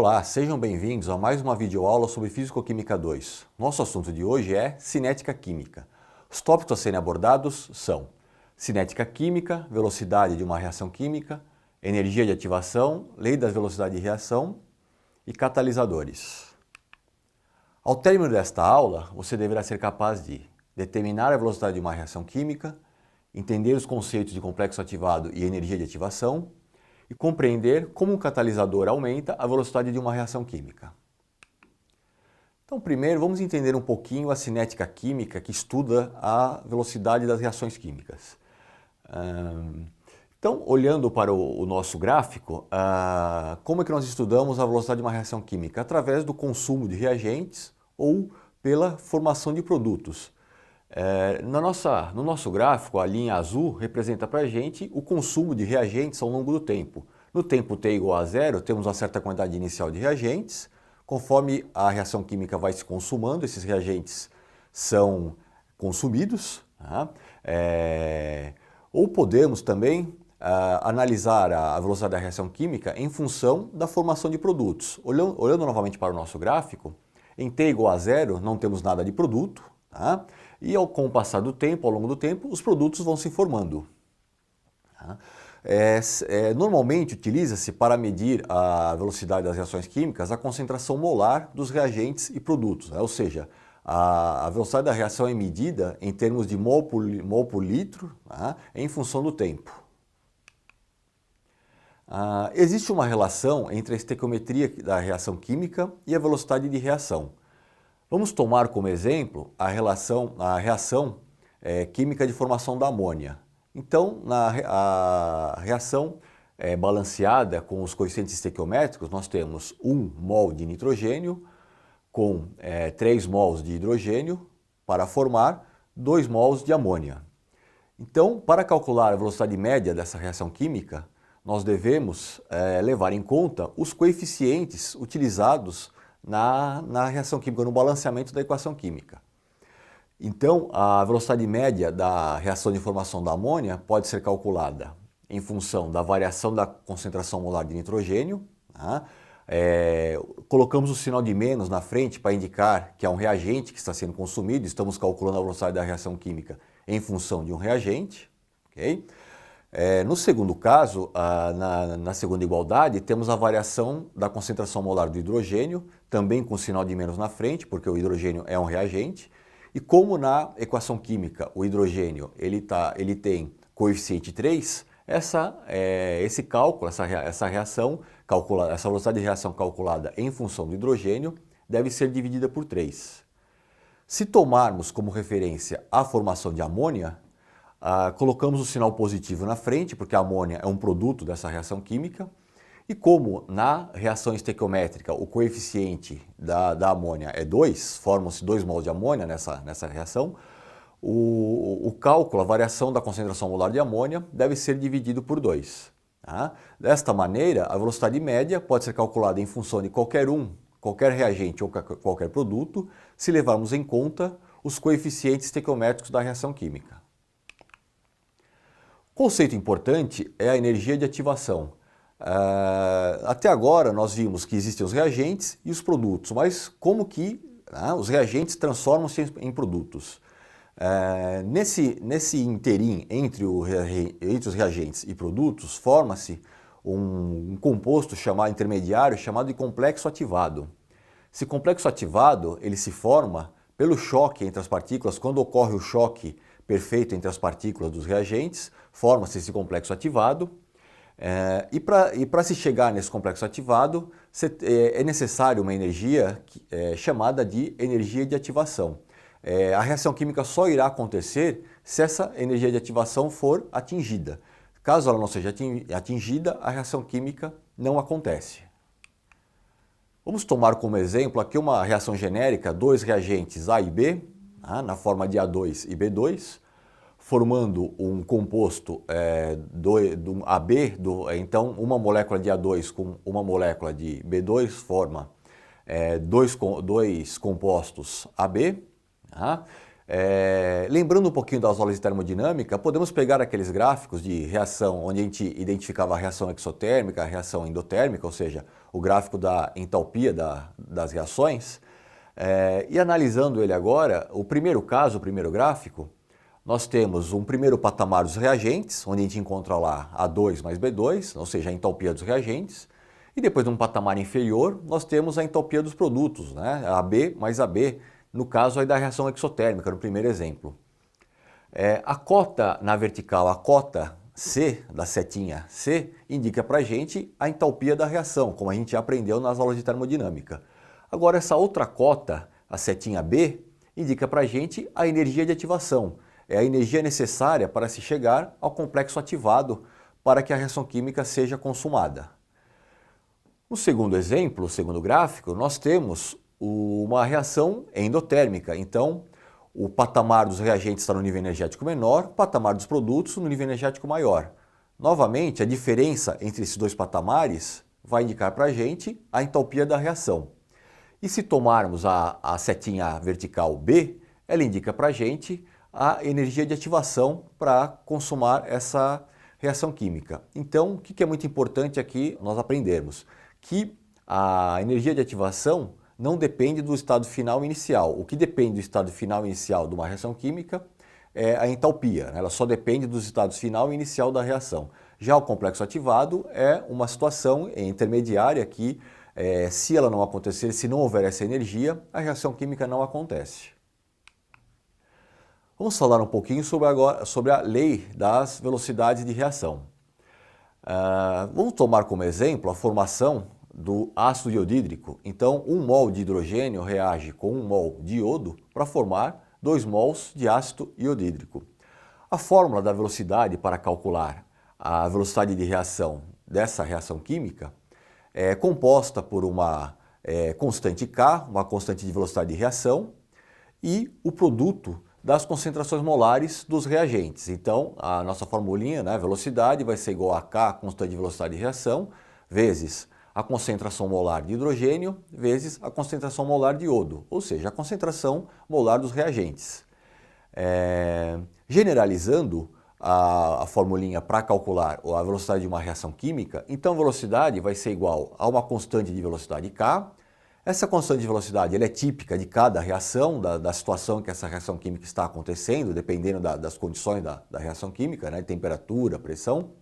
Olá, sejam bem-vindos a mais uma videoaula sobre Físico-Química 2. Nosso assunto de hoje é cinética química. Os tópicos a serem abordados são cinética química, velocidade de uma reação química, energia de ativação, lei da velocidade de reação e catalisadores. Ao término desta aula, você deverá ser capaz de determinar a velocidade de uma reação química, entender os conceitos de complexo ativado e energia de ativação, e compreender como um catalisador aumenta a velocidade de uma reação química. Então, primeiro, vamos entender um pouquinho a cinética química, que estuda a velocidade das reações químicas. Então, olhando para o nosso gráfico, como é que nós estudamos a velocidade de uma reação química? Através do consumo de reagentes ou pela formação de produtos. No nosso gráfico, a linha azul representa para a gente o consumo de reagentes ao longo do tempo. No tempo t igual a zero, temos uma certa quantidade inicial de reagentes. Conforme a reação química vai se consumando, esses reagentes são consumidos. Tá? Ou podemos também analisar a velocidade da reação química em função da formação de produtos. Olhando novamente para o nosso gráfico, em t igual a zero não temos nada de produto. Tá? E com o passar do tempo, ao longo do tempo, os produtos vão se formando. Tá? Normalmente utiliza-se para medir a velocidade das reações químicas a concentração molar dos reagentes e produtos, né? Ou seja, a velocidade da reação é medida em termos de mol por litro, tá? Em função do tempo. Existe uma relação entre a estequiometria da reação química e a velocidade de reação. Vamos tomar como exemplo a reação química de formação da amônia. Então, a reação balanceada com os coeficientes estequiométricos, nós temos 1 mol de nitrogênio com 3 mols de hidrogênio para formar 2 mols de amônia. Então, para calcular a velocidade média dessa reação química, nós devemos levar em conta os coeficientes utilizados na reação química, no balanceamento da equação química. Então, a velocidade média da reação de formação da amônia pode ser calculada em função da variação da concentração molar de nitrogênio. Tá? Colocamos o sinal de menos na frente para indicar que é um reagente que está sendo consumido, estamos calculando a velocidade da reação química em função de um reagente. Okay? No segundo caso, na segunda igualdade, temos a variação da concentração molar do hidrogênio, também com sinal de menos na frente, porque o hidrogênio é um reagente. E como na equação química o hidrogênio ele tem coeficiente 3, esse cálculo, essa velocidade de reação calculada em função do hidrogênio deve ser dividida por 3. Se tomarmos como referência a formação de amônia, colocamos o sinal positivo na frente, porque a amônia é um produto dessa reação química, e como na reação estequiométrica o coeficiente da amônia é 2, formam-se 2 mols de amônia nessa reação, o cálculo, a variação da concentração molar de amônia deve ser dividido por 2. Tá? Desta maneira, a velocidade média pode ser calculada em função de qualquer reagente ou qualquer produto, se levarmos em conta os coeficientes estequiométricos da reação química. Conceito importante é a energia de ativação. Até agora nós vimos que existem os reagentes e os produtos, mas como que os reagentes transformam-se em produtos? Nesse interim entre os reagentes e produtos, forma-se um composto intermediário chamado de complexo ativado. Esse complexo ativado ele se forma pelo choque entre as partículas. Quando ocorre o choque perfeito entre as partículas dos reagentes, forma-se esse complexo ativado. E para se chegar nesse complexo ativado, é necessário uma energia chamada de energia de ativação. A reação química só irá acontecer se essa energia de ativação for atingida. Caso ela não seja atingida, a reação química não acontece. Vamos tomar como exemplo aqui uma reação genérica, 2 reagentes A e B, na forma de A2 e B2, formando um composto AB, então uma molécula de A2 com uma molécula de B2 forma dois compostos AB. Tá? Lembrando um pouquinho das aulas de termodinâmica, podemos pegar aqueles gráficos de reação onde a gente identificava a reação exotérmica, a reação endotérmica, ou seja, o gráfico da entalpia das reações, e analisando ele agora, o primeiro caso, o primeiro gráfico, nós temos um primeiro patamar dos reagentes, onde a gente encontra lá A2 mais B2, ou seja, a entalpia dos reagentes, e depois, num patamar inferior, nós temos a entalpia dos produtos, né? AB mais AB, no caso aí da reação exotérmica, no primeiro exemplo. A cota na vertical, a cota C, da setinha C, indica para a gente a entalpia da reação, como a gente já aprendeu nas aulas de termodinâmica. Agora, essa outra cota, a setinha B, indica para a gente a energia de ativação. É a energia necessária para se chegar ao complexo ativado para que a reação química seja consumada. No segundo exemplo, o segundo gráfico, nós temos uma reação endotérmica. Então, o patamar dos reagentes está no nível energético menor, o patamar dos produtos no nível energético maior. Novamente, a diferença entre esses dois patamares vai indicar para a gente a entalpia da reação. E se tomarmos a setinha vertical B, ela indica para a gente a energia de ativação para consumar essa reação química. Então, o que é muito importante aqui nós aprendermos? Que a energia de ativação não depende do estado final inicial. O que depende do estado final inicial de uma reação química é a entalpia. Ela só depende dos estados final e inicial da reação. Já o complexo ativado é uma situação intermediária que, se ela não acontecer, se não houver essa energia, a reação química não acontece. Vamos falar um pouquinho sobre a lei das velocidades de reação. Vamos tomar como exemplo a formação do ácido iodídrico. Então, 1 mol de hidrogênio reage com 1 mol de iodo para formar 2 mols de ácido iodídrico. A fórmula da velocidade para calcular a velocidade de reação dessa reação química é composta por uma constante K, uma constante de velocidade de reação, e o produto das concentrações molares dos reagentes. Então, a nossa formulinha, né, velocidade, vai ser igual a K, constante de velocidade de reação, vezes a concentração molar de hidrogênio, vezes a concentração molar de iodo, ou seja, a concentração molar dos reagentes. Generalizando a formulinha para calcular a velocidade de uma reação química, então a velocidade vai ser igual a uma constante de velocidade K. Essa constante de velocidade ela é típica de cada reação, da situação que essa reação química está acontecendo, dependendo das condições da reação química, né, temperatura, pressão,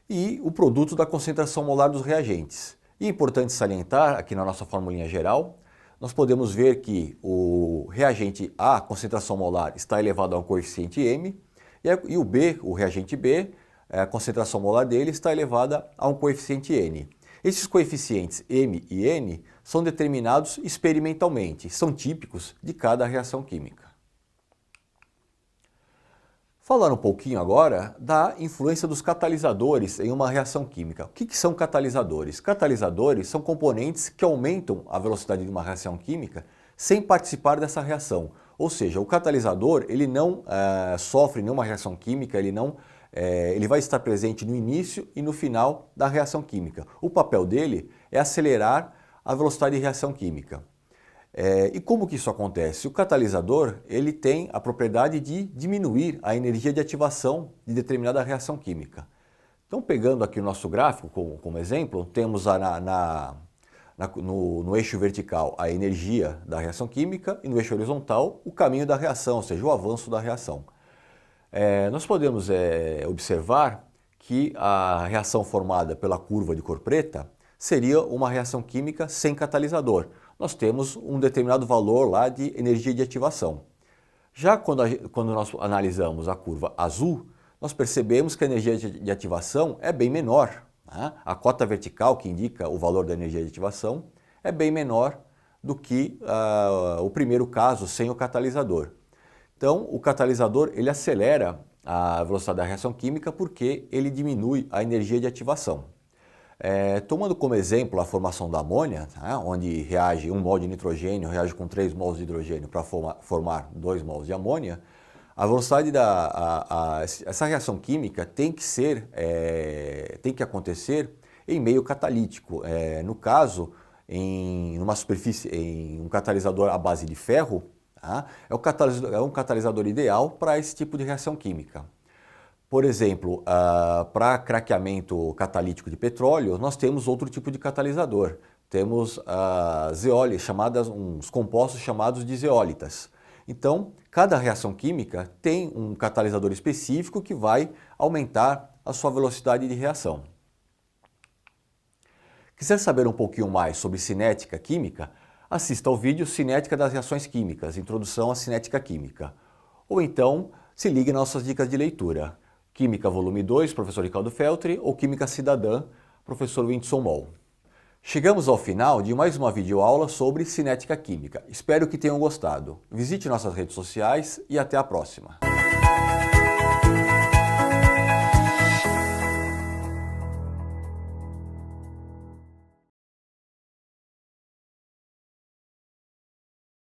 e o produto da concentração molar dos reagentes. E é importante salientar, aqui na nossa formulinha geral, nós podemos ver que o reagente A, a concentração molar, está elevado a um coeficiente m, e o B, o reagente B, a concentração molar dele está elevada a um coeficiente n. Esses coeficientes m e n são determinados experimentalmente, são típicos de cada reação química. Falando um pouquinho agora da influência dos catalisadores em uma reação química. O que são catalisadores? Catalisadores são componentes que aumentam a velocidade de uma reação química sem participar dessa reação. Ou seja, o catalisador ele não sofre nenhuma reação química, ele vai estar presente no início e no final da reação química. O papel dele é acelerar a velocidade de reação química. E como que isso acontece? O catalisador ele tem a propriedade de diminuir a energia de ativação de determinada reação química. Então, pegando aqui o nosso gráfico como exemplo, temos no eixo vertical a energia da reação química e no eixo horizontal o caminho da reação, ou seja, o avanço da reação. Nós podemos observar que a reação formada pela curva de cor preta seria uma reação química sem catalisador. Nós temos um determinado valor lá de energia de ativação. Já quando nós analisamos a curva azul, nós percebemos que a energia de ativação é bem menor. Né? A cota vertical, que indica o valor da energia de ativação, é bem menor do que o primeiro caso sem o catalisador. Então, o catalisador ele acelera a velocidade da reação química porque ele diminui a energia de ativação. Tomando como exemplo a formação da amônia, tá? Onde reage 1 mol de nitrogênio, reage com 3 mols de hidrogênio para formar 2 mols de amônia, a velocidade essa reação química tem que acontecer em meio catalítico. No caso, em um catalisador à base de ferro, Tá? É um catalisador ideal para esse tipo de reação química. Por exemplo, para craqueamento catalítico de petróleo, nós temos outro tipo de catalisador. Temos uns compostos chamados de zeólitas. Então, cada reação química tem um catalisador específico que vai aumentar a sua velocidade de reação. Quiser saber um pouquinho mais sobre cinética química, assista ao vídeo Cinética das Reações Químicas, Introdução à Cinética Química. Ou então, se ligue nas nossas dicas de leitura. Química Volume 2, professor Ricardo Feltri, ou Química Cidadã, professor Whindersson Moll. Chegamos ao final de mais uma videoaula sobre cinética química. Espero que tenham gostado. Visite nossas redes sociais e até a próxima.